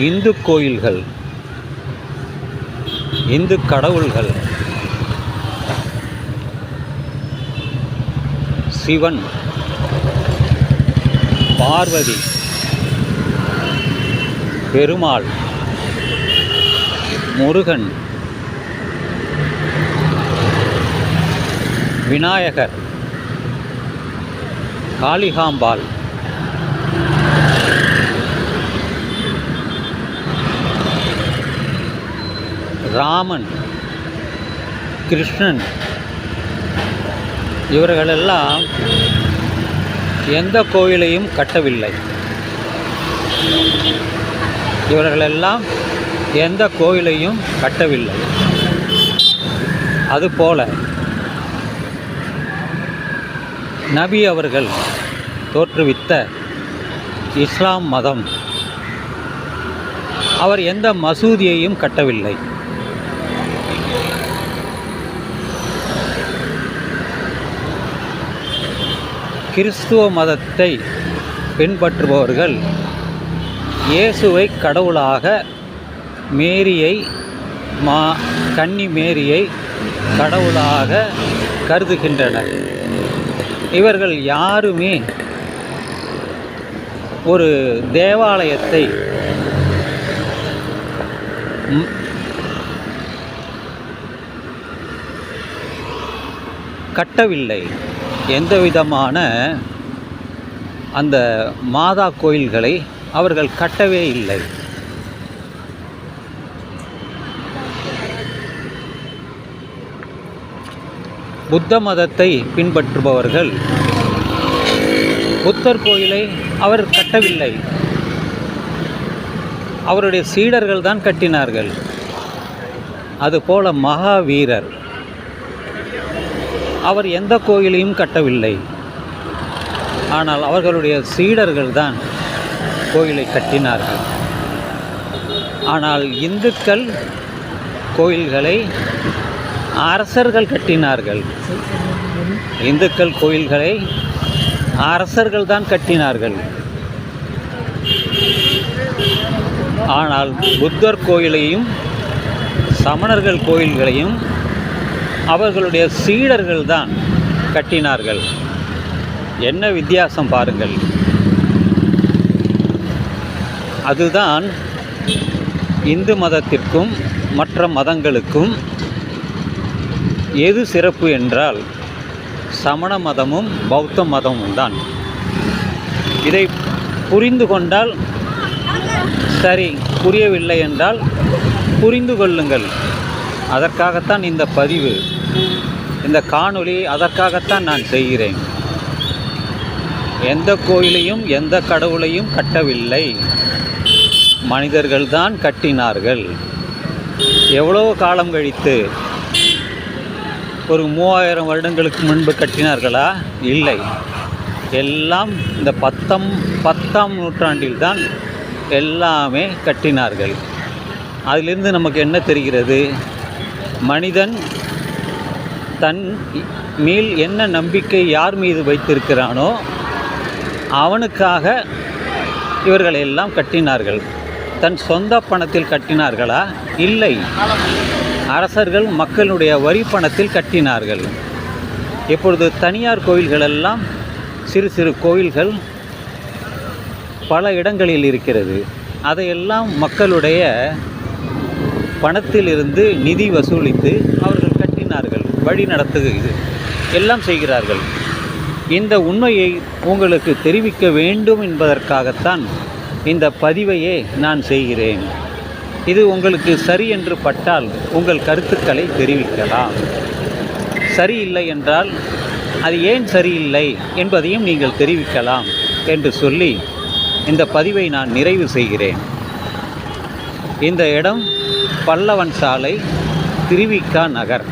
இந்து கோயில்கள், இந்து கடவுள்கள், சிவன், பார்வதி, பெருமாள், முருகன், விநாயகர், காளிகாம்பாள், ராமன், கிருஷ்ணன், இவர்களெல்லாம் எந்த கோயிலையும் கட்டவில்லை. இவர்களெல்லாம் எந்த கோயிலையும் கட்டவில்லை. அதுபோல நபி அவர்கள் தோற்றுவித்த இஸ்லாம் மதம், அவர் எந்த மசூதியையும் கட்டவில்லை. கிறிஸ்துவ மதத்தை பின்பற்றுபவர்கள் இயேசுவை கடவுளாக, மேரியை, கன்னி மேரியை கடவுளாக கருதுகின்றனர். இவர்கள் யாருமே ஒரு தேவாலயத்தை கட்டவில்லை. எந்த விதமான அந்த மாதா கோயில்களை அவர்கள் கட்டவே இல்லை. புத்த மதத்தை பின்பற்றுபவர்கள் புத்தர் கோயிலை அவர் கட்டவில்லை. அவருடைய சீடர்கள் தான் கட்டினார்கள். அதுபோல மகாவீரர், அவர் எந்த கோயிலையும் கட்டவில்லை. ஆனால் அவர்களுடைய சீடர்கள் தான் கோயிலை கட்டினார்கள். ஆனால் இந்துக்கள் கோயில்களை அரசர்கள் கட்டினார்கள். இந்துக்கள் கோயில்களை அரசர்கள் தான் கட்டினார்கள். ஆனால் புத்தர் கோயிலையும் சமணர்கள் கோயில்களையும் அவர்களுடைய சீடர்கள் தான் கட்டினார்கள். என்ன வித்தியாசம் பாருங்கள். அதுதான் இந்து மதத்திற்கும் மற்ற மதங்களுக்கும் எது சிறப்பு என்றால் சமண மதமும் பௌத்த மதமும் தான். இதை புரிந்து கொண்டால் சரி, புரியவில்லை என்றால் புரிந்து கொள்ளுங்கள். அதற்காகத்தான் இந்த பதிவு, இந்த காணொளி அதற்காகத்தான் நான் செய்கிறேன். எந்த கோயிலையும் எந்த கடவுளையும் கட்டவில்லை, மனிதர்கள்தான் கட்டினார்கள். எவ்வளோ காலம் கழித்து, ஒரு 3000 வருடங்களுக்கு முன்பு கட்டினார்களா? இல்லை. எல்லாம் இந்த 10ஆம் நூற்றாண்டில் தான் எல்லாமே கட்டினார்கள். அதிலிருந்து நமக்கு என்ன தெரிகிறது? மனிதன் தன் மேல் என்ன நம்பிக்கை யார் மீது வைத்திருக்கிறானோ அவனுக்காக இவர்கள் எல்லாம் கட்டினார்கள். தன் சொந்த பணத்தில் கட்டினார்களா? இல்லை. அரசர்கள் மக்களுடைய வரி பணத்தில் கட்டினார்கள். இப்பொழுது தனியார் கோயில்களெல்லாம், சிறு சிறு கோயில்கள் பல இடங்களில் இருக்கிறது. அதையெல்லாம் மக்களுடைய பணத்திலிருந்து நிதி வசூலித்து அவர்கள் கட்டினார்கள், வழி நடத்துகிறது, எல்லாம் செய்கிறார்கள். இந்த உண்மையை உங்களுக்கு தெரிவிக்க வேண்டும் என்பதற்காகத்தான் இந்த பதிவையே நான் செய்கிறேன். இது உங்களுக்கு சரி என்று பட்டால் உங்கள் கருத்துக்களை தெரிவிக்கலாம். சரியில்லை என்றால் அது ஏன் சரியில்லை என்பதையும் நீங்கள் தெரிவிக்கலாம் என்று சொல்லி இந்த பதிவை நான் நிறைவு செய்கிறேன். இந்த இடம் பல்லவன் சாலை, திருவிக நகர்.